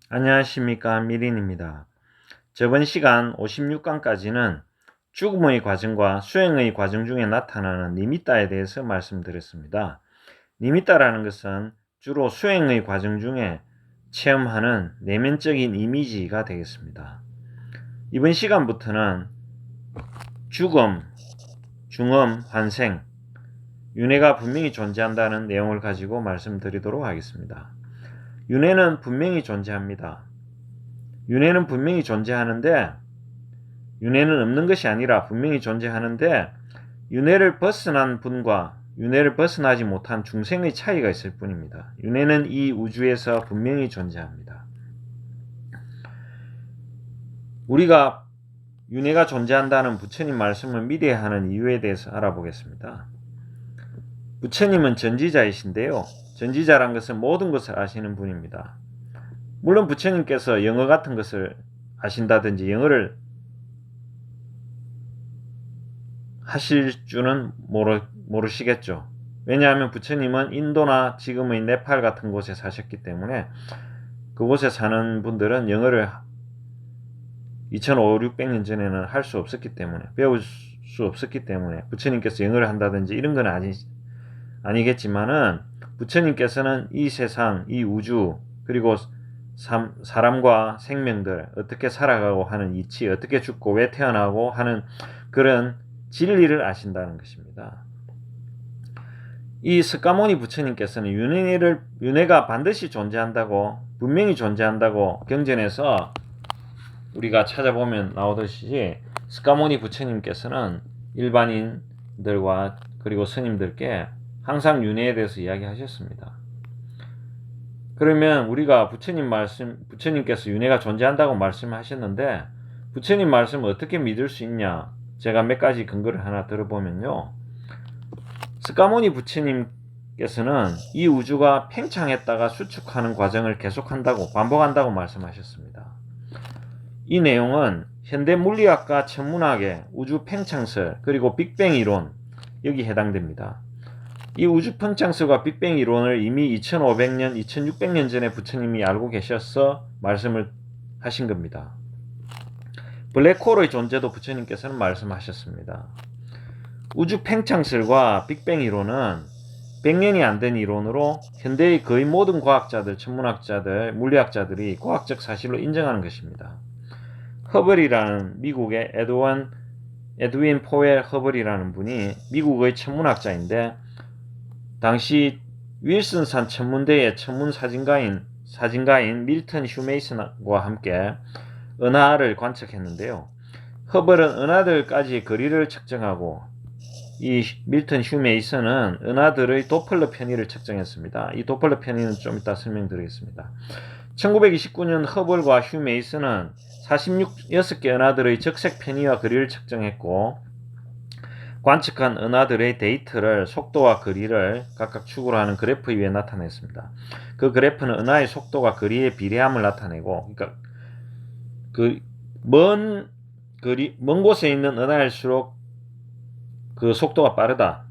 안녕하십니까, 미린입니다. 저번 시간 56강까지는 죽음의 과정과 수행의 과정 중에 나타나는 니미따에 대해서 말씀드렸습니다. 니미따라는 것은 주로 수행의 과정 중에 체험하는 내면적인 이미지가 되겠습니다. 이번 시간부터는 죽음, 중음, 환생, 윤회가 분명히 존재한다는 내용을 가지고 말씀드리도록 하겠습니다. 윤회는 분명히 존재합니다. 윤회는 분명히 존재하는데, 윤회는 없는 것이 아니라 분명히 존재하는데, 윤회를 벗어난 분과 윤회를 벗어나지 못한 중생의 차이가 있을 뿐입니다. 윤회는 이 우주에서 분명히 존재합니다. 우리가 윤회가 존재한다는 부처님 말씀을 믿어야 하는 이유에 대해서 알아보겠습니다. 부처님은 전지자이신데요. 전지자란 것은 모든 것을 아시는 분입니다. 물론 부처님께서 영어 같은 것을 아신다든지 영어를 하실 줄은 모르시겠죠. 왜냐하면 부처님은 인도나 지금의 네팔 같은 곳에 사셨기 때문에 그곳에 사는 분들은 영어를 2500, 600년 전에는 할 수 없었기 때문에, 배울 수 없었기 때문에 부처님께서 영어를 한다든지 이런 건 아니겠지만은 부처님께서는 이 세상, 이 우주, 그리고 사람과 생명들 어떻게 살아가고 하는 이치, 어떻게 죽고 왜 태어나고 하는 그런 진리를 아신다는 것입니다. 이 스가모니 부처님께서는 윤회가 반드시 존재한다고, 분명히 존재한다고 경전에서 우리가 찾아보면 나오듯이 스가모니 부처님께서는 일반인들과 그리고 스님들께 항상 윤회에 대해서 이야기하셨습니다. 그러면 우리가 부처님께서 윤회가 존재한다고 말씀하셨는데 부처님 말씀을 어떻게 믿을 수 있냐? 제가 몇 가지 근거를 하나 들어보면요. 스가모니 부처님께서는 이 우주가 팽창했다가 수축하는 과정을 계속한다고, 반복한다고 말씀하셨습니다. 이 내용은 현대 물리학과 천문학의 우주 팽창설 그리고 빅뱅 이론, 여기 해당됩니다. 이 우주 팽창설과 빅뱅 이론을 이미 2500년, 2600년 전에 부처님이 알고 계셔서 말씀을 하신 겁니다. 블랙홀의 존재도 부처님께서는 말씀하셨습니다. 우주 팽창설과 빅뱅 이론은 100년이 안 된 이론으로 현대의 거의 모든 과학자들, 천문학자들, 물리학자들이 과학적 사실로 인정하는 것입니다. 허벌이라는 미국의 에드윈 포웰 허벌이라는 분이 미국의 천문학자인데 당시 윌슨산 천문대의 천문사진가인 밀턴 휴메이슨과 함께 은하를 관측했는데요. 허벌은 은하들까지 거리를 측정하고 이 밀턴 휴메이슨은 은하들의 도플러 편의를 측정했습니다. 이 도플러 편의는 좀 이따 설명드리겠습니다. 1929년 허벌과 휴메이슨은 46개 은하들의 적색 편의와 거리를 측정했고 관측한 은하들의 데이터를 속도와 거리를 각각 축으로 하는 그래프 위에 나타냈습니다. 그 그래프는 은하의 속도가 거리의 비례함을 나타내고, 그러니까 먼 곳에 있는 은하일수록 그 속도가 빠르다.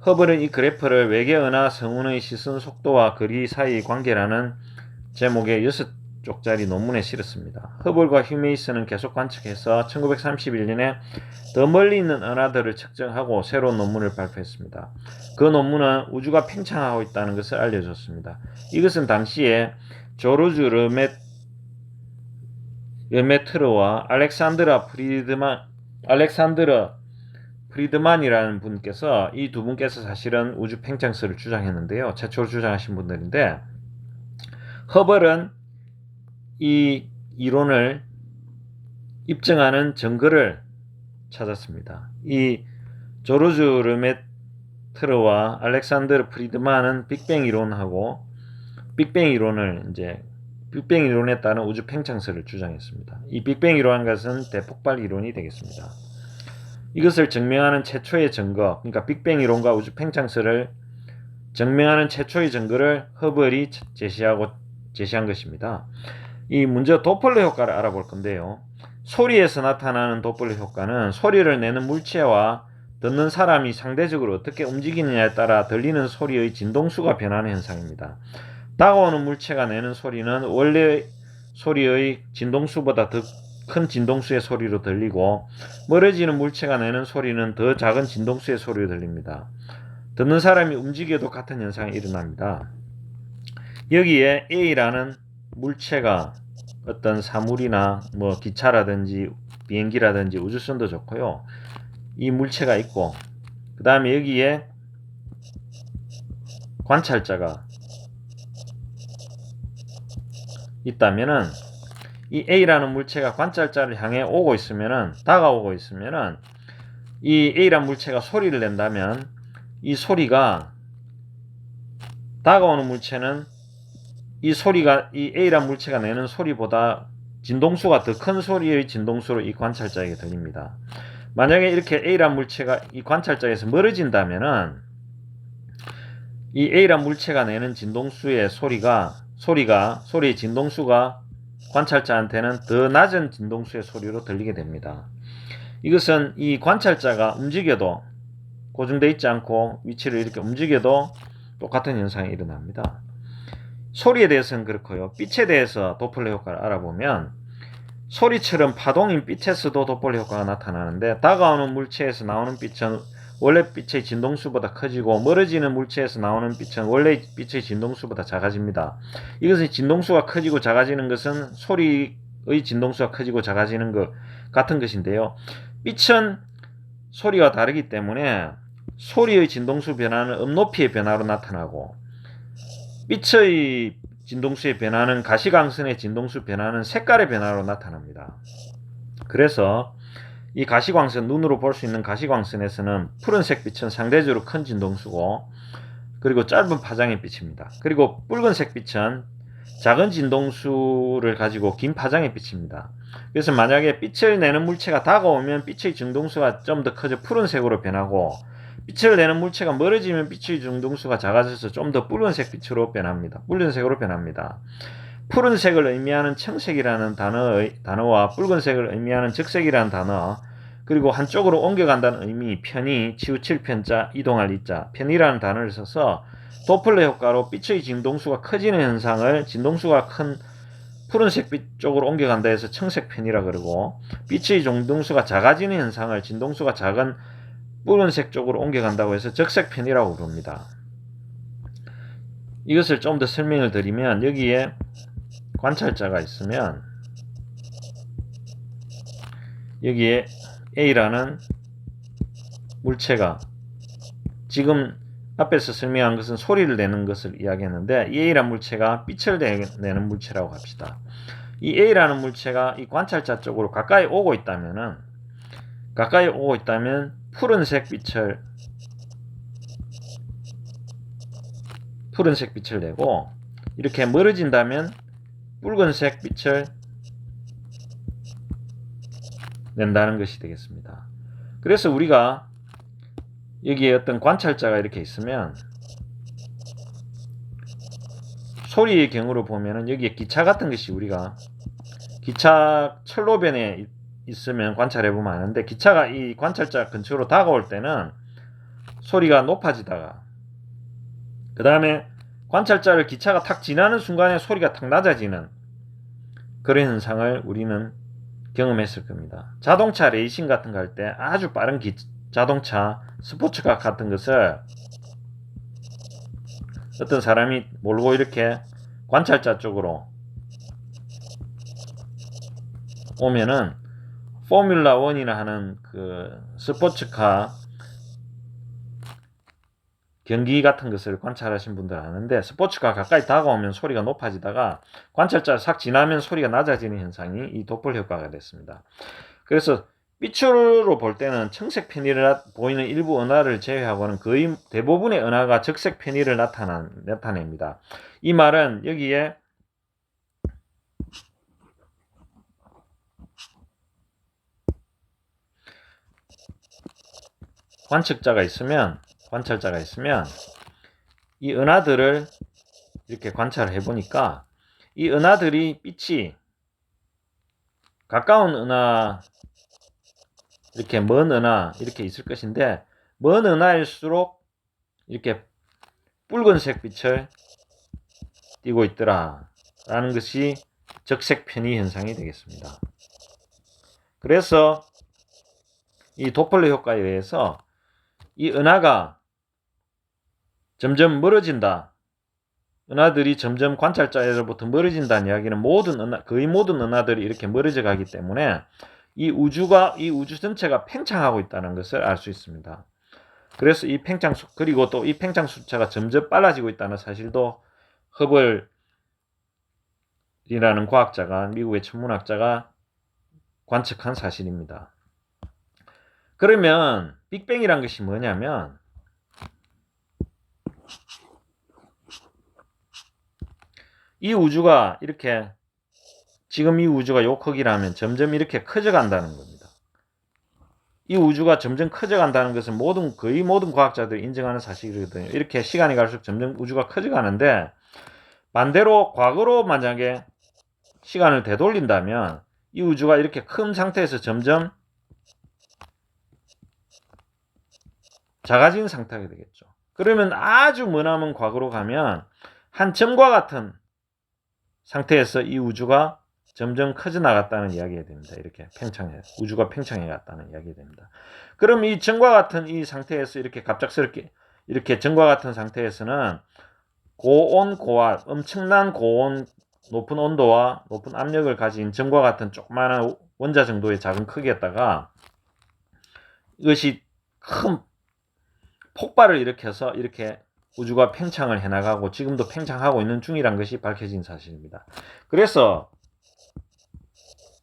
허벌은 이 그래프를 외계 은하 성운의 시선 속도와 거리 사이의 관계라는 제목의 6쪽짜리 논문에 실었습니다. 허벌과 휴메이슨은 계속 관측해서 1931년에 더 멀리 있는 은하들을 측정하고 새로운 논문을 발표했습니다. 그 논문은 우주가 팽창하고 있다는 것을 알려줬습니다. 이것은 당시에 조르주 르메트르와 알렉산드르 프리드만이라는 분께서, 이 두 분께서 사실은 우주 팽창설을 주장했는데요. 최초로 주장하신 분들인데 허벌은 이 이론을 입증하는 증거를 찾았습니다. 이 조르주 르메트르와 알렉산드르 프리드만은 빅뱅 이론하고 빅뱅 이론에 따른 우주 팽창설을 주장했습니다. 이 빅뱅 이론한 것은 대폭발 이론이 되겠습니다. 이것을 증명하는 최초의 증거, 그러니까 빅뱅 이론과 우주 팽창설을 증명하는 최초의 증거를 허블이 제시한 것입니다. 이 먼저 도플러 효과를 알아볼 건데요. 소리에서 나타나는 도플러 효과는 소리를 내는 물체와 듣는 사람이 상대적으로 어떻게 움직이느냐에 따라 들리는 소리의 진동수가 변하는 현상입니다. 다가오는 물체가 내는 소리는 원래 소리의 진동수보다 더 큰 진동수의 소리로 들리고, 멀어지는 물체가 내는 소리는 더 작은 진동수의 소리로 들립니다. 듣는 사람이 움직여도 같은 현상이 일어납니다. 여기에 A라는 물체가 어떤 사물이나 기차라든지 비행기라든지 우주선도 좋고요. 이 물체가 있고, 그 다음에 여기에 관찰자가 있다면은 이 A라는 물체가 관찰자를 향해 다가오고 있으면은 이 A라는 물체가 소리를 낸다면 이 소리가 다가오는 물체는 이 A라는 물체가 내는 소리보다 진동수가 더 큰 소리의 진동수로 이 관찰자에게 들립니다. 만약에 이렇게 A라는 물체가 이 관찰자에서 멀어진다면은 이 A라는 물체가 내는 진동수의 소리의 진동수가 관찰자한테는 더 낮은 진동수의 소리로 들리게 됩니다. 이것은 이 관찰자가 움직여도 고정되어 있지 않고 위치를 이렇게 움직여도 똑같은 현상이 일어납니다. 소리에 대해서는 그렇고요. 빛에 대해서 도플러 효과를 알아보면 소리처럼 파동인 빛에서도 도플러 효과가 나타나는데, 다가오는 물체에서 나오는 빛은 원래 빛의 진동수보다 커지고, 멀어지는 물체에서 나오는 빛은 원래 빛의 진동수보다 작아집니다. 이것은 진동수가 커지고 작아지는 것은 소리의 진동수가 커지고 작아지는 것 같은 것인데요. 빛은 소리와 다르기 때문에 소리의 진동수 변화는 음높이의 변화로 나타나고, 빛의 진동수의 변화는 가시광선의 진동수 변화는 색깔의 변화로 나타납니다. 그래서 이 가시광선, 눈으로 볼 수 있는 가시광선에서는 푸른색 빛은 상대적으로 큰 진동수고, 그리고 짧은 파장의 빛입니다. 그리고 붉은색 빛은 작은 진동수를 가지고 긴 파장의 빛입니다. 그래서 만약에 빛을 내는 물체가 다가오면 빛의 진동수가 좀 더 커져 푸른색으로 변하고, 빛을 내는 물체가 멀어지면 빛의 진동수가 작아져서 좀 더 붉은색 빛으로 변합니다. 붉은색으로 변합니다. 푸른색을 의미하는 청색이라는 단어와 붉은색을 의미하는 적색이라는 단어, 그리고 한쪽으로 옮겨간다는 의미, 편이, 치우칠 편자, 이동할 이자, 편이라는 단어를 써서 도플러 효과로 빛의 진동수가 커지는 현상을 진동수가 큰 푸른색 빛 쪽으로 옮겨간다 해서 청색 편이라 그러고, 빛의 진동수가 작아지는 현상을 진동수가 작은 푸른색 쪽으로 옮겨간다고 해서 적색 편이라고 부릅니다. 이것을 좀 더 설명을 드리면, 여기에 관찰자가 있으면 여기에 A라는 물체가, 지금 앞에서 설명한 것은 소리를 내는 것을 이야기했는데, 이 A라는 물체가 빛을 내는 물체라고 합시다. 이 A라는 물체가 이 관찰자 쪽으로 가까이 오고 있다면 푸른색 빛을 내고, 이렇게 멀어진다면 붉은색 빛을 낸다는 것이 되겠습니다. 그래서 우리가 여기에 어떤 관찰자가 이렇게 있으면, 소리의 경우로 보면은 여기에 기차 같은 것이, 우리가 기차 철로변에 있으면 관찰해 보면 아는데, 기차가 이 관찰자 근처로 다가올 때는 소리가 높아지다가, 그 다음에 관찰자를 기차가 탁 지나는 순간에 소리가 탁 낮아지는 그런 현상을 우리는 경험했을 겁니다. 자동차 레이싱 같은 거 할 때 아주 빠른 자동차 스포츠카 같은 것을 어떤 사람이 몰고 이렇게 관찰자 쪽으로 오면은, 포뮬라 1이나 하는 그 스포츠카 경기 같은 것을 관찰하신 분들 아는데 스포츠카 가까이 다가오면 소리가 높아지다가 관찰자를 싹 지나면 소리가 낮아지는 현상이 이 도플 효과가 됐습니다. 그래서 삐뚤로 볼 때는 청색 편의를 보이는 일부 은하를 제외하고는 거의 대부분의 은하가 적색 편의를 나타냅니다. 이 말은 여기에 관찰자가 있으면 이 은하들을 이렇게 관찰을 해보니까 이 은하들이 빛이 가까운 은하, 이렇게 먼 은하 이렇게 있을 것인데 먼 은하일수록 이렇게 붉은색 빛을 띠고 있더라 라는 것이 적색 편의 현상이 되겠습니다. 그래서 이 도플러 효과에 의해서 이 은하가 점점 멀어진다. 은하들이 점점 관찰자로부터 멀어진다는 이야기는 거의 모든 은하들이 이렇게 멀어져 가기 때문에 이 우주 전체가 팽창하고 있다는 것을 알 수 있습니다. 그래서 그리고 또 이 팽창 숫자가 점점 빨라지고 있다는 사실도 허벌이라는 미국의 천문학자가 관측한 사실입니다. 그러면 빅뱅이란 것이 뭐냐면 이 우주가 이렇게 지금 이 우주가 요 크기라면 점점 이렇게 커져간다는 겁니다. 이 우주가 점점 커져간다는 것은 거의 모든 과학자들이 인정하는 사실이거든요. 이렇게 시간이 갈수록 점점 우주가 커져가는데 반대로 과거로 만약에 시간을 되돌린다면 이 우주가 이렇게 큰 상태에서 점점 작아진 상태가 되겠죠. 그러면 아주 머나먼 과거로 가면 한 점과 같은 상태에서 이 우주가 점점 커져 나갔다는 이야기가 됩니다. 이렇게 우주가 팽창해 갔다는 이야기가 됩니다. 그럼 이 점과 같은 이 상태에서 이렇게 갑작스럽게 이렇게 점과 같은 상태에서는 고온 고압, 엄청난 고온, 높은 온도와 높은 압력을 가진 점과 같은 조그마한 원자 정도의 작은 크기였다가 이것이 큰 폭발을 일으켜서 이렇게 우주가 팽창을 해나가고 지금도 팽창하고 있는 중이란 것이 밝혀진 사실입니다. 그래서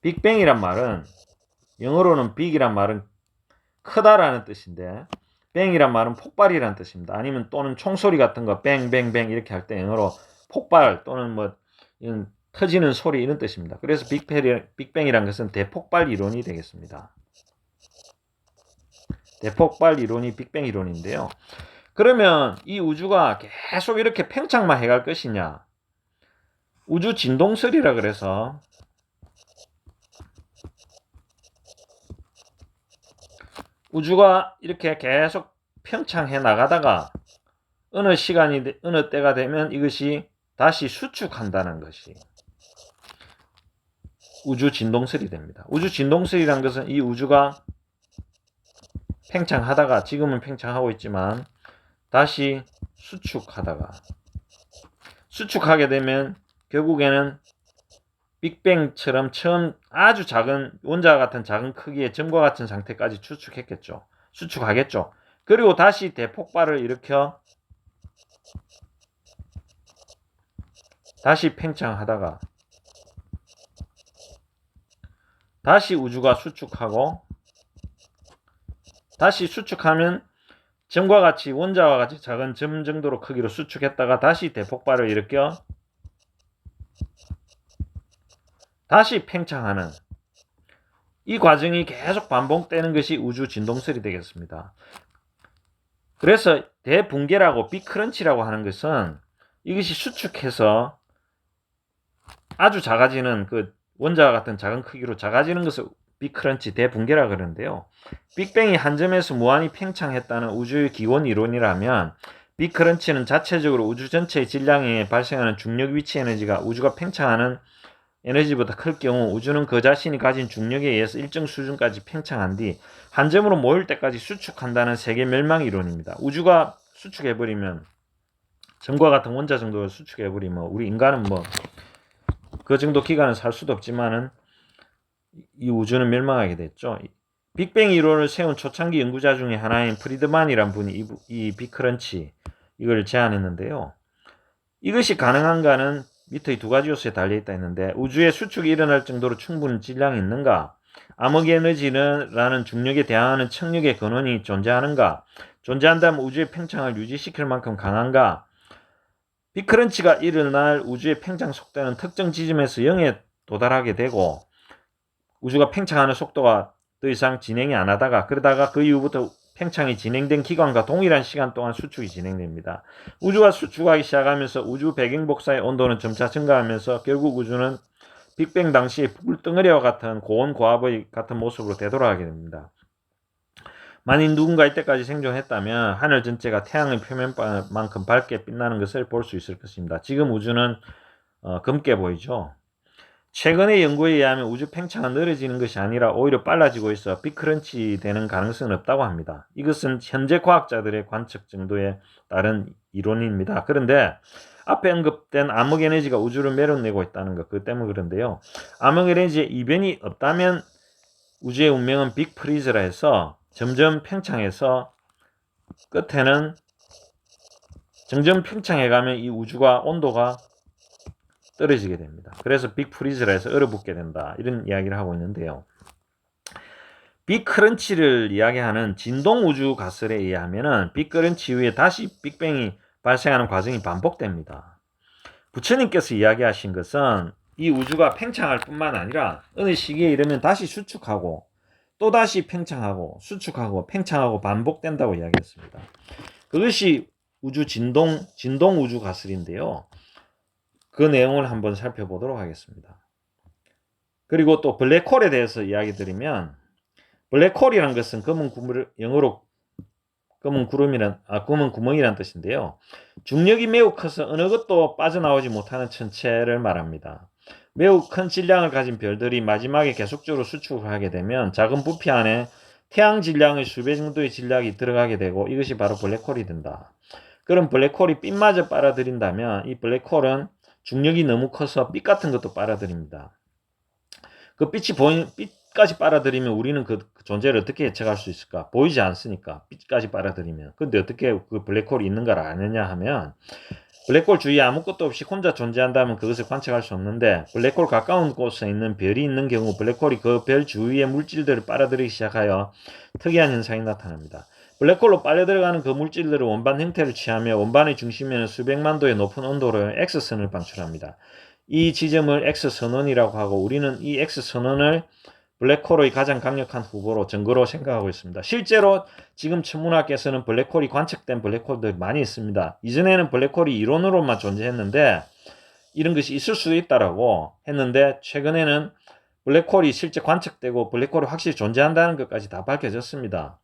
빅뱅이란 말은 영어로는 빅이란 말은 크다라는 뜻인데 뱅이란 말은 폭발이라는 뜻입니다. 아니면 또는 총소리 같은 거 뱅뱅뱅 이렇게 할 때 영어로 폭발 또는 뭐 이런 터지는 소리 이런 뜻입니다. 그래서 빅뱅이란 것은 대폭발 이론이 되겠습니다. 대폭발 이론이 빅뱅 이론인데요. 그러면 이 우주가 계속 이렇게 팽창만 해갈 것이냐? 우주 진동설이라 그래서 우주가 이렇게 계속 팽창해 나가다가 어느 때가 되면 이것이 다시 수축한다는 것이 우주 진동설이 됩니다. 우주 진동설이란 것은 이 우주가 팽창하다가 지금은 팽창하고 있지만 다시 수축하게 되면 결국에는 빅뱅처럼 처음 아주 작은 원자와 같은 작은 크기의 점과 같은 상태까지 수축하겠죠. 그리고 다시 대폭발을 일으켜 다시 팽창하다가 다시 우주가 수축하고 다시 수축하면 점과 같이 원자와 같이 작은 점 정도로 크기로 수축했다가 다시 대폭발을 일으켜 다시 팽창하는 이 과정이 계속 반복되는 것이 우주 진동설이 되겠습니다. 그래서 대붕괴라고 빅크런치라고 하는 것은 이것이 수축해서 아주 작아지는 그 원자와 같은 작은 크기로 작아지는 것을 빅크런치 대붕괴라 그러는데요. 빅뱅이 한 점에서 무한히 팽창했다는 우주의 기원 이론이라면 빅크런치는 자체적으로 우주 전체의 질량에 발생하는 중력 위치 에너지가 우주가 팽창하는 에너지보다 클 경우 우주는 그 자신이 가진 중력에 의해서 일정 수준까지 팽창한 뒤 한 점으로 모일 때까지 수축한다는 세계 멸망 이론입니다. 우주가 수축해버리면 점과 같은 원자 정도를 수축해버리면 우리 인간은 뭐 그 정도 기간은 살 수도 없지만은 이 우주는 멸망하게 됐죠. 빅뱅 이론을 세운 초창기 연구자 중에 하나인 프리드만이란 분이 이 빅크런치 이걸 제안했는데요. 이것이 가능한가는 밑의 두 가지 요소에 달려있다 했는데, 우주에 수축이 일어날 정도로 충분한 질량이 있는가, 암흑에너지라는 중력에 대항하는 청력의 근원이 존재하는가, 존재한다면 우주의 팽창을 유지시킬 만큼 강한가, 빅크런치가 일어날 우주의 팽창 속도는 특정 지점에서 0에 도달하게 되고 우주가 팽창하는 속도가 더 이상 진행이 안 하다가 그러다가 그 이후부터 팽창이 진행된 기간과 동일한 시간 동안 수축이 진행됩니다. 우주가 수축하기 시작하면서 우주 배경 복사의 온도는 점차 증가하면서 결국 우주는 빅뱅 당시 불덩어리와 같은 고온 고압의 같은 모습으로 되돌아가게 됩니다. 만일 누군가 이때까지 생존했다면 하늘 전체가 태양의 표면만큼 밝게 빛나는 것을 볼 수 있을 것입니다. 지금 우주는 검게 보이죠. 최근의 연구에 의하면 우주 팽창은 느려지는 것이 아니라 오히려 빨라지고 있어 빅크런치 되는 가능성은 없다고 합니다. 이것은 현재 과학자들의 관측 정도에 따른 이론입니다. 그런데 앞에 언급된 암흑에너지가 우주를 매료내고 있다는 것, 그 때문에 그런데요. 암흑에너지의 이변이 없다면 우주의 운명은 빅프리즈라 해서 점점 팽창해서 끝에는 점점 팽창해가면 이 우주가 온도가 떨어지게 됩니다. 그래서 빅프리즈라 해서 얼어붙게 된다, 이런 이야기를 하고 있는데요. 빅크런치를 이야기하는 진동우주 가설에 의하면 빅크런치 이후에 다시 빅뱅이 발생하는 과정이 반복됩니다. 부처님께서 이야기하신 것은 이 우주가 팽창할 뿐만 아니라 어느 시기에 이르면 다시 수축하고 또다시 팽창하고 수축하고 팽창하고 반복된다고 이야기했습니다. 그것이 우주 진동 우주 가설인데요. 그 내용을 한번 살펴보도록 하겠습니다. 그리고 또 블랙홀에 대해서 이야기 드리면, 블랙홀이란 것은 영어로 검은 구멍이란 뜻인데요. 중력이 매우 커서 어느 것도 빠져나오지 못하는 천체를 말합니다. 매우 큰 질량을 가진 별들이 마지막에 계속적으로 수축을 하게 되면 작은 부피 안에 태양 질량의 수배 정도의 질량이 들어가게 되고 이것이 바로 블랙홀이 된다. 그럼 블랙홀이 빛마저 빨아들인다면 이 블랙홀은 중력이 너무 커서 빛 같은 것도 빨아들입니다. 그 빛까지 빨아들이면 우리는 그 존재를 어떻게 예측할 수 있을까? 보이지 않으니까 빛까지 빨아들이면. 근데 어떻게 그 블랙홀이 있는 걸 아느냐 하면, 블랙홀 주위에 아무것도 없이 혼자 존재한다면 그것을 관측할 수 없는데, 블랙홀 가까운 곳에 있는 별이 있는 경우 블랙홀이 그 별 주위의 물질들을 빨아들이기 시작하여 특이한 현상이 나타납니다. 블랙홀로 빨려들어가는 그 물질들은 원반 형태를 취하며 원반의 중심에는 수백만 도의 높은 온도로 X선을 방출합니다. 이 지점을 X선원이라고 하고 우리는 이 X선원을 블랙홀의 가장 강력한 후보로 증거로 생각하고 있습니다. 실제로 지금 천문학계에서는 블랙홀이 관측된 블랙홀들이 많이 있습니다. 이전에는 블랙홀이 이론으로만 존재했는데 이런 것이 있을 수도 있다라고 했는데, 최근에는 블랙홀이 실제 관측되고 블랙홀이 확실히 존재한다는 것까지 다 밝혀졌습니다.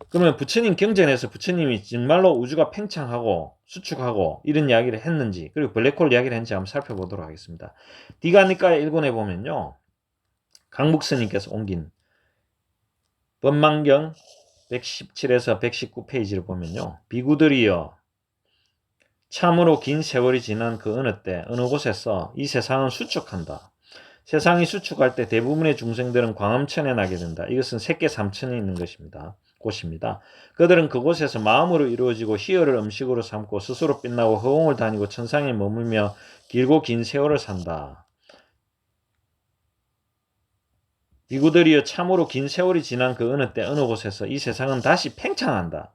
그러면 부처님 경전에서 부처님이 정말로 우주가 팽창하고 수축하고 이런 이야기를 했는지, 그리고 블랙홀 이야기를 했는지 한번 살펴보도록 하겠습니다. 디가니카의 1권에 보면요, 강북스님께서 옮긴 법망경 117에서 119페이지를 보면요, 비구들이여 참으로 긴 세월이 지난 그 어느 때 어느 곳에서 이 세상은 수축한다. 세상이 수축할 때 대부분의 중생들은 광음천에 나게 된다. 이것은 세계 삼천에 있는 곳입니다. 그들은 그곳에서 마음으로 이루어지고 희열을 음식으로 삼고 스스로 빛나고 허공을 다니고 천상에 머물며 길고 긴 세월을 산다. 비구들이여 참으로 긴 세월이 지난 그 어느 때 어느 곳에서 이 세상은 다시 팽창한다.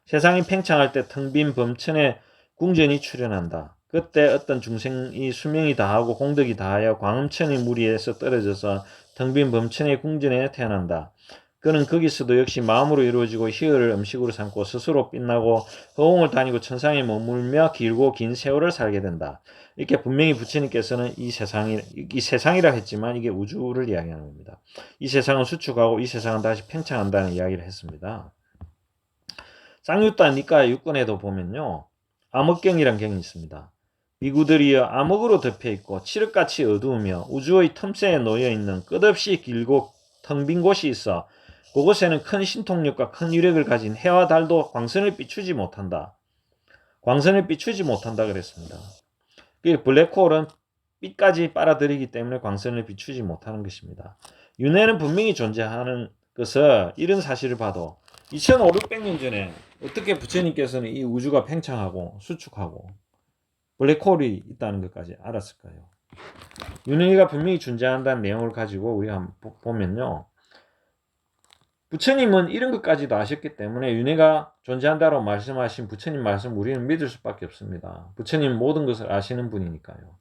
세상이 팽창할 때 텅 빈 범천에 궁전이 출현한다. 그때 어떤 중생이 수명이 다하고 공덕이 다하여 광음천의 무리에서 떨어져서 텅 빈 범천의 궁전에 태어난다. 그는 거기서도 역시 마음으로 이루어지고 희열을 음식으로 삼고 스스로 빛나고 허공을 다니고 천상에 머물며 길고 긴 세월을 살게 된다. 이렇게 분명히 부처님께서는 이 세상이라 했지만 이게 우주를 이야기하는 겁니다. 이 세상은 수축하고 이 세상은 다시 팽창한다는 이야기를 했습니다. 쌍유타 니카의 6권에도 보면요, 암흑경이라는 경이 있습니다. 비구들이여 암흑으로 덮여있고 칠흑같이 어두우며 우주의 틈새에 놓여있는 끝없이 길고 텅 빈 곳이 있어 그곳에는 큰 신통력과 큰 유력을 가진 해와 달도 광선을 비추지 못한다. 광선을 비추지 못한다 그랬습니다. 블랙홀은 빛까지 빨아들이기 때문에 광선을 비추지 못하는 것입니다. 윤회는 분명히 존재하는 것을, 이런 사실을 봐도 2500~600년 전에 어떻게 부처님께서는 이 우주가 팽창하고 수축하고 블랙홀이 있다는 것까지 알았을까요? 윤회가 분명히 존재한다는 내용을 가지고 우리가 한번 보면요. 부처님은 이런 것까지도 아셨기 때문에 윤회가 존재한다고 말씀하신 부처님 말씀 우리는 믿을 수밖에 없습니다. 부처님 모든 것을 아시는 분이니까요.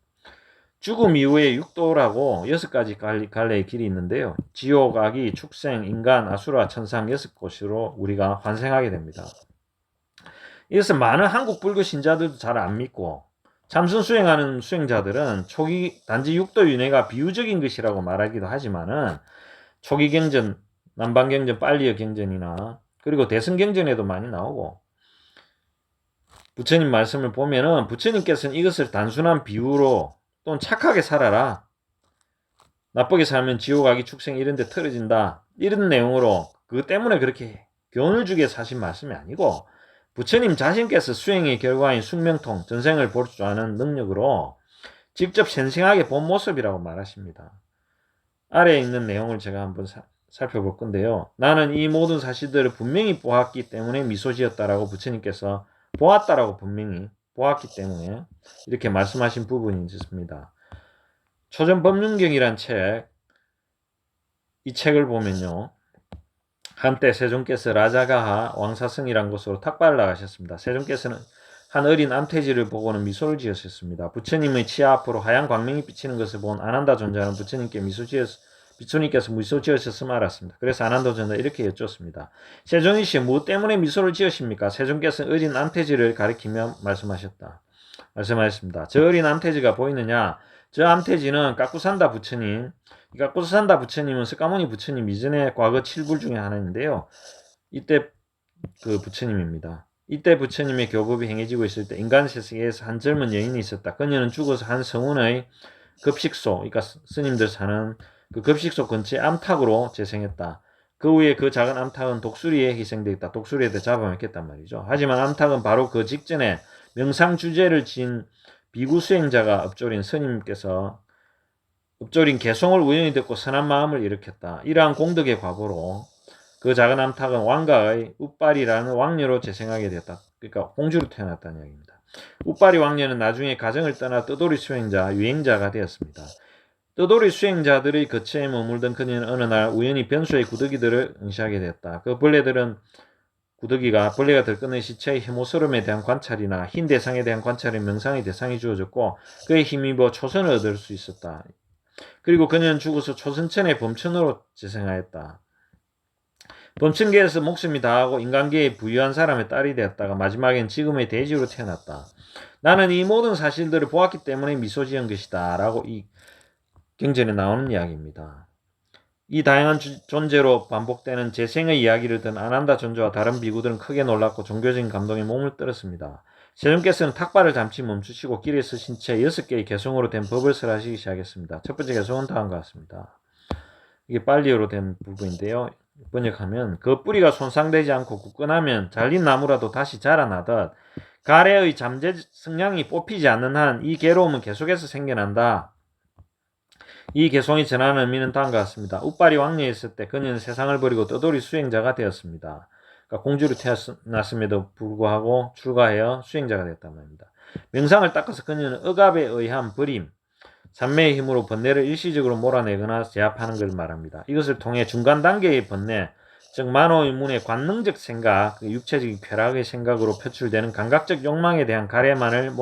죽음 이후에 육도라고 6가지 갈래의 길이 있는데요. 지옥, 악이, 축생, 인간, 아수라, 천상 6곳으로 우리가 환생하게 됩니다. 이것은 많은 한국 불교 신자들도 잘 안 믿고 참선 수행하는 수행자들은 초기 단지 육도 윤회가 비유적인 것이라고 말하기도 하지만은 초기 경전, 남방경전, 빨리어 경전이나 그리고 대승경전에도 많이 나오고 부처님 말씀을 보면은 부처님께서는 이것을 단순한 비유로 또는 착하게 살아라, 나쁘게 살면 지옥, 악이, 축생 이런 데 틀어진다, 이런 내용으로 그것 때문에 그렇게 교훈을 주게 사신 말씀이 아니고 부처님 자신께서 수행의 결과인 숙명통, 전생을 볼 줄 아는 능력으로 직접 생생하게 본 모습이라고 말하십니다. 아래에 있는 내용을 제가 한번 살펴볼 건데요. 나는 이 모든 사실들을 분명히 보았기 때문에 미소 지었다라고 부처님께서 보았다라고 분명히 보았기 때문에 이렇게 말씀하신 부분이 있습니다. 초전법륜경이란 책, 이 책을 보면요. 한때 세종께서 라자가하 왕사성이란 곳으로 탁발을 나가셨습니다. 세종께서는 한 어린 암태지를 보고는 미소를 지으셨습니다. 부처님의 치아 앞으로 하얀 광명이 비치는 것을 본 아난다 존자는 부처님께서 미소 지으셨음을 알았습니다. 그래서 아난다 존자 이렇게 여쭙습니다. 세종이시 무엇 때문에 미소를 지으십니까? 세종께서 어린 암태지를 가리키며 말씀하셨습니다. 저 어린 암태지가 보이느냐? 저 암태지는 까꾸산다 부처님, 까꾸산다 부처님은 스가모니 부처님 이전에 과거 7불 중에 하나인데요. 이때 그 부처님입니다. 이때 부처님의 교법이 행해지고 있을 때 인간 세계에서 한 젊은 여인이 있었다. 그녀는 죽어서 한 성운의 급식소, 그러니까 스님들 사는 그 급식소 근처에 암탉으로 재생했다. 그 후에 그 작은 암탉은 독수리에 희생되었다. 독수리에다 잡아먹혔단 말이죠. 하지만 암탉은 바로 그 직전에 명상 주제를 지은 비구 수행자가 엎조린 스님께서 엎조린 개송을 우연히 듣고 선한 마음을 일으켰다. 이러한 공덕의 과보로 그 작은 암탉은 왕가의 우빨이라는 왕녀로 재생하게 되었다. 그러니까 공주로 태어났다는 이야기입니다. 우빨이 왕녀는 나중에 가정을 떠나 뜨돌이 수행자, 유행자가 되었습니다. 뜨돌이 수행자들의 거처에 머물던 그녀는 어느 날 우연히 변소의 구더기들을 응시하게 되었다. 그 벌레가 들끓는 시체의 혐오스러움에 대한 관찰이나 흰 대상에 대한 관찰의 명상의 대상이 주어졌고 그에 힘입어 초선을 얻을 수 있었다. 그리고 그녀는 죽어서 초선천의 범천으로 재생하였다. 범천계에서 목숨이 다하고 인간계에 부유한 사람의 딸이 되었다가 마지막엔 지금의 대지로 태어났다. 나는 이 모든 사실들을 보았기 때문에 미소 지은 것이다. 라고 이 경전에 나오는 이야기입니다. 이 다양한 존재로 반복되는 재생의 이야기를 든 아난다 존재와 다른 비구들은 크게 놀랐고 종교적인 감동에 몸을 떨었습니다. 세종께서는 탁발을 잠시 멈추시고 길에 서신 채 6개의 개성으로 된 법을 설하시기 시작했습니다. 첫 번째 개성은 다음과 같습니다. 이게 빨리어로 된 부분인데요. 번역하면 그 뿌리가 손상되지 않고 굳건하면 잘린 나무라도 다시 자라나듯 가래의 잠재 성량이 뽑히지 않는 한 이 괴로움은 계속해서 생겨난다. 이 개송이 전하는 의미는 다음과 같습니다. 우빨이 왕녀였을 때 그녀는 세상을 버리고 떠돌이 수행자가 되었습니다. 그러니까 공주로 태어났음에도 불구하고 출가하여 수행자가 되었단 말입니다. 명상을 닦아서 그녀는 억압에 의한 버림, 산매의 힘으로 번뇌를 일시적으로 몰아내거나 제압하는 것을 말합니다. 이것을 통해 중간 단계의 번뇌, 즉 만호의 문의 관능적 생각, 육체적인 쾌락의 생각으로 표출되는 감각적 욕망에 대한 가래만을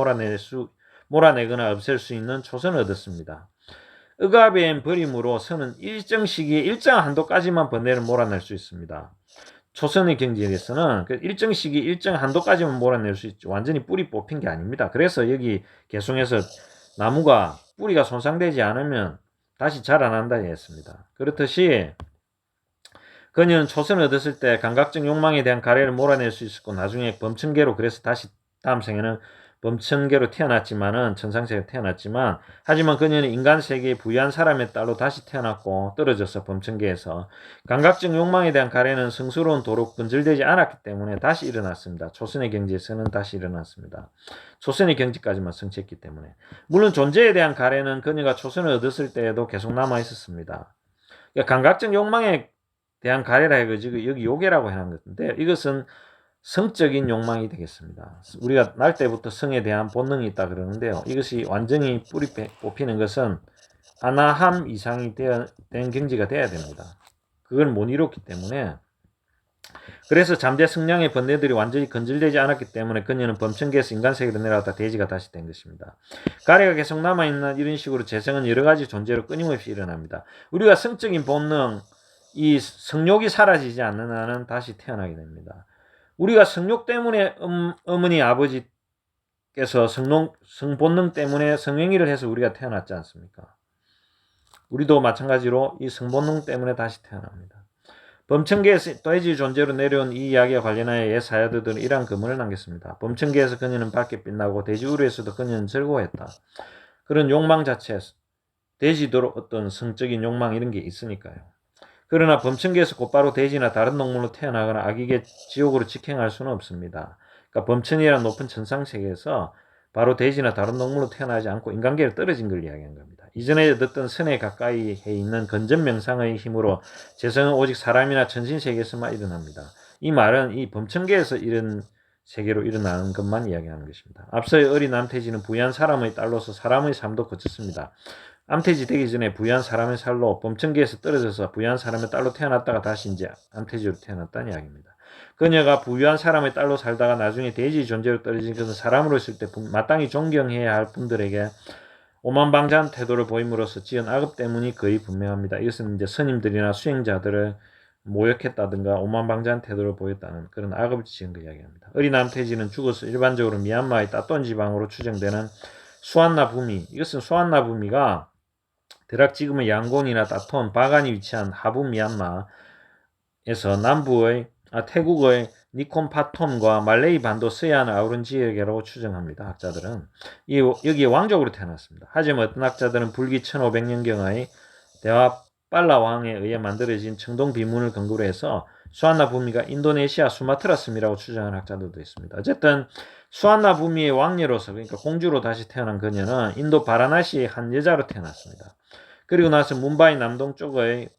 몰아내거나 없앨 수 있는 초선을 얻었습니다. 억압의 버림으로 선은 일정 시기에 일정 한도까지만 번뇌를 몰아낼 수 있습니다. 초선의 경지에서는 일정 시기 일정 한도까지만 몰아낼 수 있죠. 완전히 뿌리 뽑힌 게 아닙니다. 그래서 여기 개송에서 나무가 뿌리가 손상되지 않으면 다시 자라난다 했습니다. 그렇듯이 그녀는 초선을 얻었을 때 감각적 욕망에 대한 가래를 몰아낼 수 있었고 나중에 범천계로 그래서 다시 다음 생에는 범천계로 태어났지만은 천상세계로 태어났지만 하지만 그녀는 인간 세계의 부유한 사람의 딸로 다시 태어났고 떨어져서 범천계에서 감각적 욕망에 대한 가래는 성스러운 도로 근절되지 않았기 때문에 다시 일어났습니다. 초선의 경지에서는 다시 일어났습니다. 초선의 경지까지만 성취했기 때문에 물론 존재에 대한 가래는 그녀가 초선을 얻었을 때에도 계속 남아 있었습니다. 그러니까 감각적 욕망에 대한 가래라 해가지고 여기 요괴라고 해놓은 건데 이것은 성적인 욕망이 되겠습니다. 우리가 날 때부터 성에 대한 본능이 있다 그러는데요. 이것이 완전히 뿌리 뽑히는 것은 아나함 이상이 된 경지가 돼야 됩니다. 그걸 못 이뤘기 때문에, 그래서 잠재 성량의 번뇌들이 완전히 건질되지 않았기 때문에 그녀는 범천계에서 인간세계로 내려왔다 대지가 다시 된 것입니다. 가래가 계속 남아있는 이런 식으로 재성은 여러가지 존재로 끊임없이 일어납니다. 우리가 성적인 본능, 이 성욕이 사라지지 않는 한은 다시 태어나게 됩니다. 우리가 성욕 때문에 어머니 아버지께서 성본능 때문에 성행위를 해서 우리가 태어났지 않습니까? 우리도 마찬가지로 이 성본능 때문에 다시 태어납니다. 범천계에서 돼지 존재로 내려온 이 이야기와 관련하여 옛 사야들은 이러한 금언을 남겼습니다. 범천계에서 그녀는 밝게 빛나고 돼지우르에서도 그녀는 즐거워했다. 그런 욕망 자체에서 돼지도 어떤 성적인 욕망 이런 게 있으니까요. 그러나 범천계에서 곧바로 돼지나 다른 동물로 태어나거나 악익의 지옥으로 직행할 수는 없습니다. 그러니까 범천이라는 높은 천상세계에서 바로 돼지나 다른 동물로 태어나지 않고 인간계로 떨어진 걸 이야기한 겁니다. 이전에 얻었던 선에 가까이 해 있는 건전명상의 힘으로 재성은 오직 사람이나 천신세계에서만 일어납니다. 이 말은 이 범천계에서 이런 세계로 일어나는 것만 이야기하는 것입니다. 앞서의 어린 암태지는 부유한 사람의 딸로서 사람의 삶도 거쳤습니다. 암태지 되기 전에 부유한 사람의 살로 범천계에서 떨어져서 부유한 사람의 딸로 태어났다가 다시 이제 암태지로 태어났다는 이야기입니다. 그녀가 부유한 사람의 딸로 살다가 나중에 돼지 존재로 떨어진 것은 사람으로 있을 때 마땅히 존경해야 할 분들에게 오만방자한 태도를 보임으로써 지은 악업 때문이 거의 분명합니다. 이것은 이제 스님들이나 수행자들을 모욕했다든가 오만방자한 태도를 보였다는 그런 악업을 지은 걸 이야기합니다. 어린 암태지는 죽어서 일반적으로 미얀마의 따돈 지방으로 추정되는 수안나 부미, 이것은 수안나 부미가 대략 지금의 양곤이나 따톤, 바간이 위치한 하부 미얀마에서 태국의 니콘파톰과 말레이 반도 서해안을 아우른 지역이라고 추정합니다. 학자들은 여기에 왕족으로 태어났습니다. 하지만 어떤 학자들은 불기 1500년경의 대화 빨라 왕에 의해 만들어진 청동 비문을 근거로 해서 수안나 부미가 인도네시아 수마트라 섬이라고 추정하는 학자들도 있습니다. 어쨌든 수안나 부미의 왕녀로서, 그러니까 공주로 다시 태어난 그녀는 인도 바라나시의 한 여자로 태어났습니다. 그리고 나서 뭄바이 남동쪽의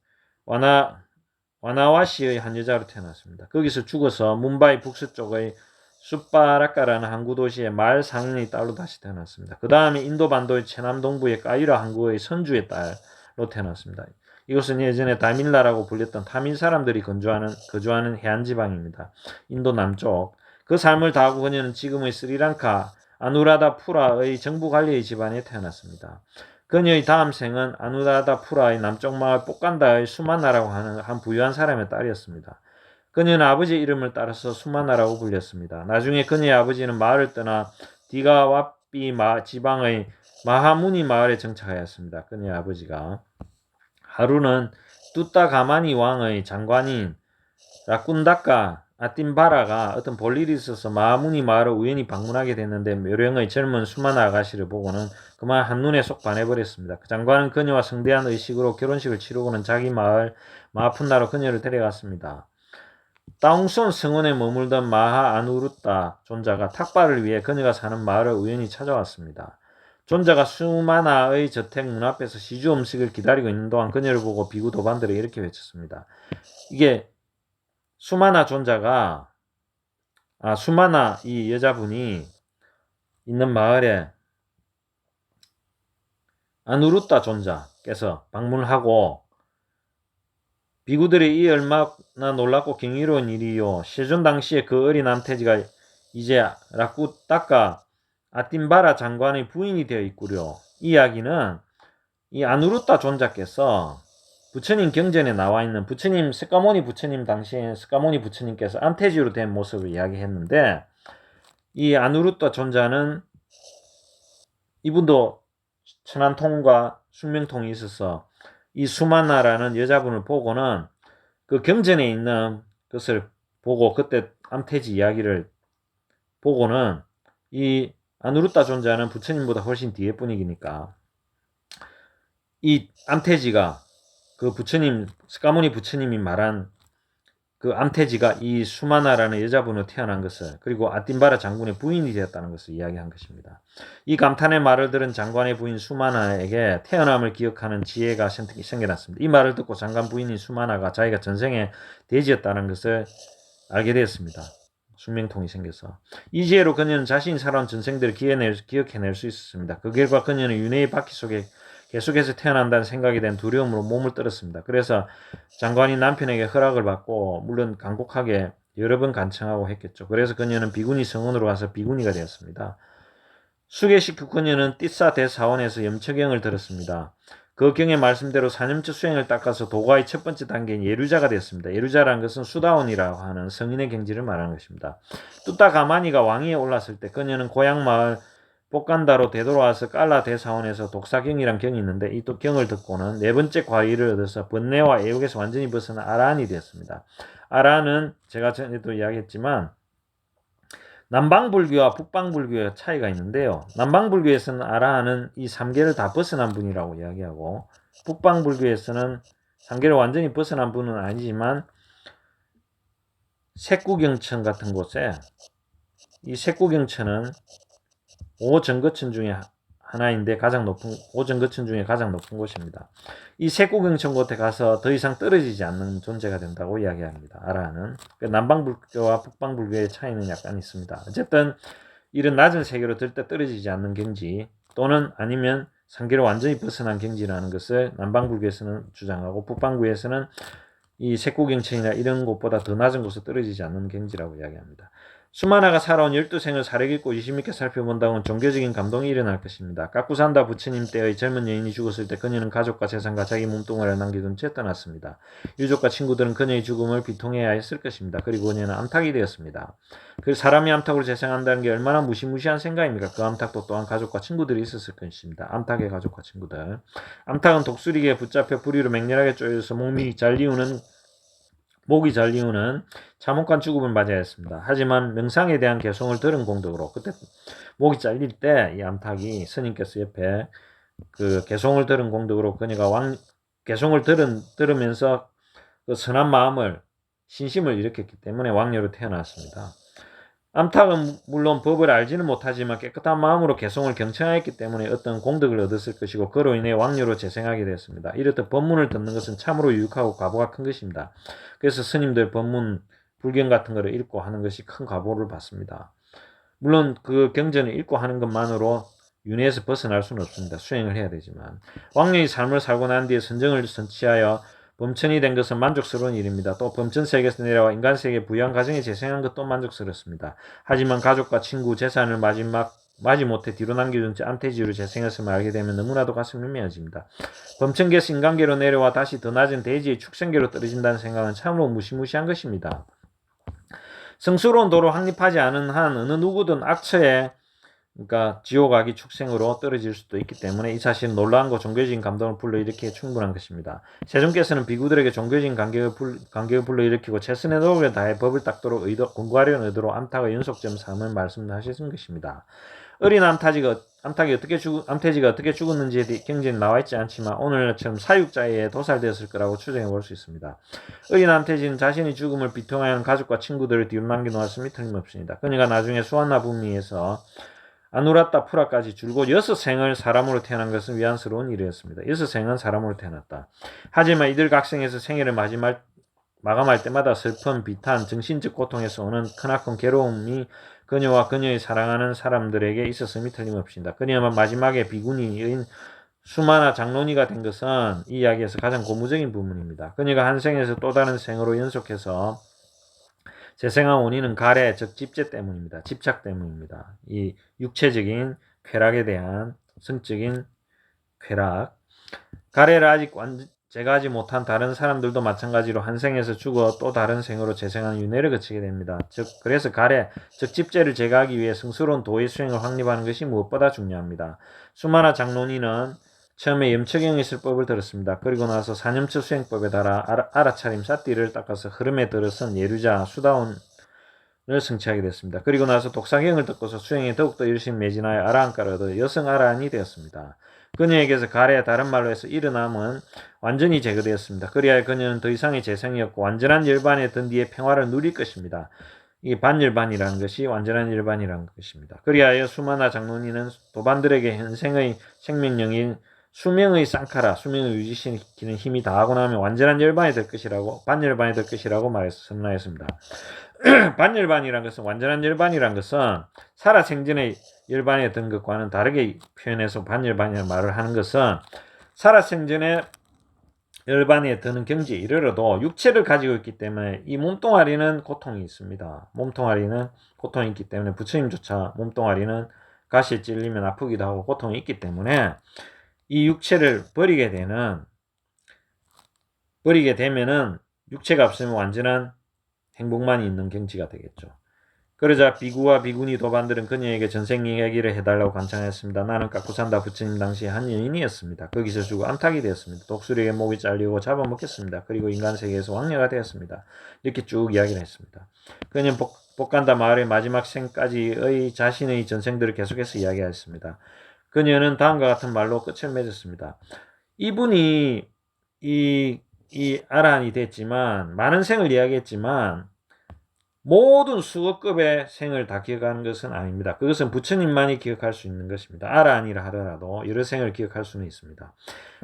와나와시의 한 여자로 태어났습니다. 거기서 죽어서 뭄바이 북서쪽의 수빠라카라는 항구 도시의 말 상인의 딸로 다시 태어났습니다. 그 다음에 인도 반도의 최남동부의 까유라 항구의 선주의 딸로 태어났습니다. 이곳은 예전에 다밀라라고 불렸던 타밀 사람들이 거주하는 해안 지방입니다. 인도 남쪽. 그 삶을 다하고 그녀는 지금의 스리랑카 아누라다푸라의 정부 관리의 집안에 태어났습니다. 그녀의 다음 생은 아누라다푸라의 남쪽 마을 뽀간다의 수마나라고 하는 한 부유한 사람의 딸이었습니다. 그녀는 아버지의 이름을 따라서 수마나라고 불렸습니다. 나중에 그녀의 아버지는 마을을 떠나 디가와삐 지방의 마하무니 마을에 정착하였습니다. 그녀의 아버지가. 하루는 뚜따가마니 왕의 장관인 라쿤다카 아틴바라가 어떤 볼일이 있어서 마하무니 마을을 우연히 방문하게 됐는데 묘령의 젊은 수마나 아가씨를 보고는 그만 한눈에 쏙 반해버렸습니다. 그 장관은 그녀와 성대한 의식으로 결혼식을 치르고는 자기 마을 마푼나로 그녀를 데려갔습니다. 따웅손 성원에 머물던 마하 아누루따 존자가 탁발을 위해 그녀가 사는 마을을 우연히 찾아왔습니다. 존자가 수마나의 저택 문 앞에서 시주 음식을 기다리고 있는 동안 그녀를 보고 비구 도반들을 이렇게 외쳤습니다. 이게 수마나 이 여자분이 있는 마을에 아누루따 존자께서 방문을 하고 비구들이 이 얼마나 놀랍고 경이로운 일이요. 세존 당시에 그 어린 암태지가 이제 라쿠따카 아틴바라 장관의 부인이 되어 있구려. 이 이야기는 이 아누루따 존자께서 부처님 경전에 나와 있는 부처님 스가모니 부처님 당시에 스가모니 부처님께서 암태지로 된 모습을 이야기했는데, 이 아누루따 존자는 이분도 천안통과 순명통이 있어서 이 수마나라는 여자분을 보고는 그 경전에 있는 것을 보고 그때 암태지 이야기를 보고는 이 아누루따 존자는 부처님보다 훨씬 뒤에 분이니까 이 암태지가 그 부처님 스가모니 부처님이 말한 그 암태지가 이 수마나라는 여자분으로 태어난 것을, 그리고 아틴바라 장군의 부인이 되었다는 것을 이야기한 것입니다. 이 감탄의 말을 들은 장관의 부인 수마나에게 태어남을 기억하는 지혜가 생겨났습니다. 이 말을 듣고 장관 부인인 수마나가 자기가 전생에 돼지였다는 것을 알게 되었습니다. 숙명통이 생겨서. 이 지혜로 그녀는 자신이 살아온 전생들을 기억해낼 수 있었습니다. 그 결과 그녀는 윤회의 바퀴 속에 계속해서 태어난다는 생각에 대한 두려움으로 몸을 떨었습니다. 그래서 장관이 남편에게 허락을 받고 물론 간곡하게 여러 번 간청하고 했겠죠. 그래서 그녀는 비구니 성원으로 가서 비구니가 되었습니다. 수계 식후 그녀는 띠싸 대사원에서 염처경을 들었습니다. 그 경의 말씀대로 사념처 수행을 닦아서 도가의 첫 번째 단계인 예류자가 되었습니다. 예류자라는 것은 수다원이라고 하는 성인의 경지를 말하는 것입니다. 뚜따 가마니가 왕위에 올랐을 때 그녀는 고향 마을 복간다로 되돌아와서 깔라 대사원에서 독사경이란 경이 있는데 이 또 경을 듣고는 네 번째 과위를 얻어서 번뇌와 애욕에서 완전히 벗어난 아라한이 되었습니다. 아라한은 제가 전에도 이야기했지만 남방불교와 북방불교의 차이가 있는데요. 남방불교에서는 아라한은 이 3계를 다 벗어난 분이라고 이야기하고 북방불교에서는 3계를 완전히 벗어난 분은 아니지만 색구경천 같은 곳에 이 색구경천은 5정거천 중에 하나인데 오정거천 중에 가장 높은 곳입니다. 이 색구경천 곳에 가서 더 이상 떨어지지 않는 존재가 된다고 이야기합니다. 아라한은. 남방불교와 북방불교의 차이는 약간 있습니다. 어쨌든 이런 낮은 세계로 절대 떨어지지 않는 경지 또는 아니면 상계를 완전히 벗어난 경지라는 것을 남방불교에서는 주장하고 북방불교에서는 이 색구경천이나 이런 곳보다 더 낮은 곳에 떨어지지 않는 경지라고 이야기합니다. 수마나가 살아온 12생을 사려깊고 유심있게 살펴본다면 종교적인 감동이 일어날 것입니다. 까꾸산다 부처님 때의 젊은 여인이 죽었을 때 그녀는 가족과 재산과 자기 몸뚱아리를 남겨둔 채 떠났습니다. 유족과 친구들은 그녀의 죽음을 비통해야 했을 것입니다. 그리고 그녀는 암탉이 되었습니다. 그 사람이 암탉으로 재생한다는 게 얼마나 무시무시한 생각입니까? 그 암탉도 또한 가족과 친구들이 있었을 것입니다. 암탉의 가족과 친구들. 암탉은 독수리에 붙잡혀 부리로 맹렬하게 쪼여서 목이 잘 이우는 참혹한 죽음을 맞이하였습니다. 하지만 명상에 대한 개송을 들은 공덕으로 그때 목이 잘릴 때 이 암탉이 스님께서 옆에 그 개송을 들은 공덕으로 그녀가 개송을 들으면서 그 선한 마음을 신심을 일으켰기 때문에 왕녀로 태어났습니다. 암탉은 물론 법을 알지는 못하지만 깨끗한 마음으로 개송을 경청하였기 때문에 어떤 공덕을 얻었을 것이고 그로 인해 왕녀로 재생하게 되었습니다. 이렇듯 법문을 듣는 것은 참으로 유익하고 과보가 큰 것입니다. 그래서 스님들 법문, 불경 같은 거를 읽고 하는 것이 큰 과보를 받습니다. 물론 그 경전을 읽고 하는 것만으로 윤회에서 벗어날 수는 없습니다. 수행을 해야 되지만 왕녀의 삶을 살고 난 뒤에 선정을 선취하여 범천이 된 것은 만족스러운 일입니다. 또 범천 세계에서 내려와 인간 세계 부양 과정에 재생한 것도 만족스럽습니다. 하지만 가족과 친구, 재산을 마지 못해 뒤로 남겨둔 채 암태지로 재생했음을 알게 되면 너무나도 가슴이 메어집니다. 범천계에서 인간계로 내려와 다시 더 낮은 대지의 축생계로 떨어진다는 생각은 참으로 무시무시한 것입니다. 성스러운 도로 확립하지 않은 한 어느 누구든 악처에 그러니까 지옥악이 축생으로 떨어질 수도 있기 때문에 이 사실은 놀라움과 종교적인 감동을 불러일으키기에 충분한 것입니다. 세종께서는 비구들에게 종교적인 감격을 불러일으키고 최선의 노력을 다해 법을 닦도록 공부하려는 의도로 암탉의 연속점 3을 말씀하신 것입니다. 어린 암탉이가 어떻게 죽었는지에 대해 경전이 나와있지 않지만 오늘처럼 사육자에 도살되었을 거라고 추정해 볼 수 있습니다. 어린 암탉이는 자신의 죽음을 비통하는 가족과 친구들을 뒤로 남겨놓았음이 틀림없습니다. 그녀가 나중에 수완나 북미에서 아누라타 프라까지 줄곧 6생을 사람으로 태어난 것은 위안스러운 일이었습니다. 6생은 사람으로 태어났다. 하지만 이들 각생에서 생애를 마감할 때마다 슬픔, 비탄, 정신적 고통에서 오는 크나큰 괴로움이 그녀와 그녀의 사랑하는 사람들에게 있었음이 틀림없습니다. 그녀만 마지막에 비구니인 수마나 장로니가 된 것은 이 이야기에서 가장 고무적인 부분입니다. 그녀가 한 생에서 또 다른 생으로 연속해서 재생한 원인은 가래, 즉 집재 때문입니다. 집착 때문입니다. 이 육체적인 쾌락에 대한 성적인 쾌락. 가래를 아직 제거하지 못한 다른 사람들도 마찬가지로 한 생에서 죽어 또 다른 생으로 재생하는 윤회를 거치게 됩니다. 그래서 가래, 즉 집재를 제거하기 위해 성스러운 도의 수행을 확립하는 것이 무엇보다 중요합니다. 수마나 장로니는 처음에 염처경의 설법을 들었습니다. 그리고 나서 사념처 수행법에 따라 알아차림 사띠를 닦아서 흐름에 들어선 예류자 수다원을 성취하게 됐습니다. 그리고 나서 독사경을 듣고서 수행에 더욱더 열심히 매진하여 아라한가를 얻어 여성 아라한이 되었습니다. 그녀에게서 가래, 다른 말로 해서 일어남은 완전히 제거되었습니다. 그리하여 그녀는 더 이상의 재생이었고 완전한 열반에 든 뒤에 평화를 누릴 것입니다. 이 반열반이라는 것이 완전한 열반이라는 것입니다. 그리하여 수마나 장로니는 도반들에게 현생의 생명력인 수명의 쌍카라, 수명을 유지시키는 힘이 다하고 나면 완전한 열반이 될 것이라고, 반열반이 될 것이라고 말해서 선언하였습니다. 반열반이란 것은 완전한 열반이란 것은 살아생전의 열반에 든 것과는 다르게 표현해서 반열반이라는 말을 하는 것은 살아생전에 열반에 드는 경지에 이르러도 육체를 가지고 있기 때문에 이 몸뚱아리는 고통이 있습니다. 몸뚱아리는 고통이 있기 때문에 부처님조차 몸뚱아리는 가시에 찔리면 아프기도 하고 고통이 있기 때문에 이 육체를 버리게 되면은 육체가 없으면 완전한 행복만이 있는 경지가 되겠죠. 그러자 비구와 비구니 도반들은 그녀에게 전생 이야기를 해달라고 간청했습니다. 나는 까꾸산다 부처님 당시 한 여인이었습니다. 거기서 죽어 암탉이 되었습니다. 독수리에게 목이 잘리고 잡아먹혔습니다. 그리고 인간 세계에서 왕녀가 되었습니다. 이렇게 쭉 이야기를 했습니다. 그녀는 복간다 마을의 마지막 생까지의 자신의 전생들을 계속해서 이야기했습니다. 그녀는 다음과 같은 말로 끝을 맺었습니다. 이분이 이 아라한이 됐지만 많은 생을 이야기했지만 모든 수억급의 생을 다 기억하는 것은 아닙니다. 그것은 부처님만이 기억할 수 있는 것입니다. 아라한이라 하더라도 여러 생을 기억할 수는 있습니다.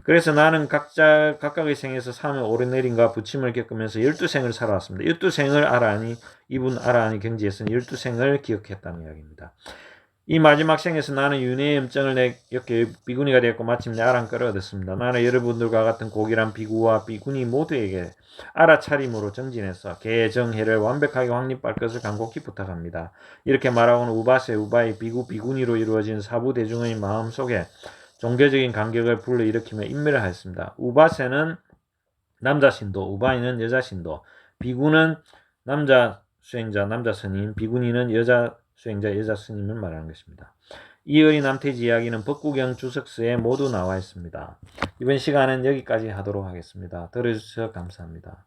그래서 나는 각각의 생에서 삶의 오르내림과 부침을 겪으면서 12생을 살아왔습니다. 12생을 이분 아라한이 경지에서는 12생을 기억했다는 이야기입니다. 이 마지막 생에서 나는 윤회의 염증을 겪게 비구니가 되었고 마침내 아랑가를 얻었습니다. 나는 여러분들과 같은 고귀한 비구와 비구니 모두에게 알아차림으로 정진해서 개정해를 완벽하게 확립할 것을 간곡히 부탁합니다. 이렇게 말하고는 우바의 비구 비구니로 이루어진 사부 대중의 마음속에 종교적인 간격을 불러일으키며 인멸을 하였습니다. 우바세는 남자 신도, 우바이는 여자 신도, 비구는 남자 수행자 남자 스님, 비구니는 여자 수행자 여자 스님을 말하는 것입니다. 이 어린 남태지 이야기는 법구경 주석서에 모두 나와 있습니다. 이번 시간은 여기까지 하도록 하겠습니다. 들어주셔서 감사합니다.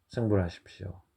성불하십시오.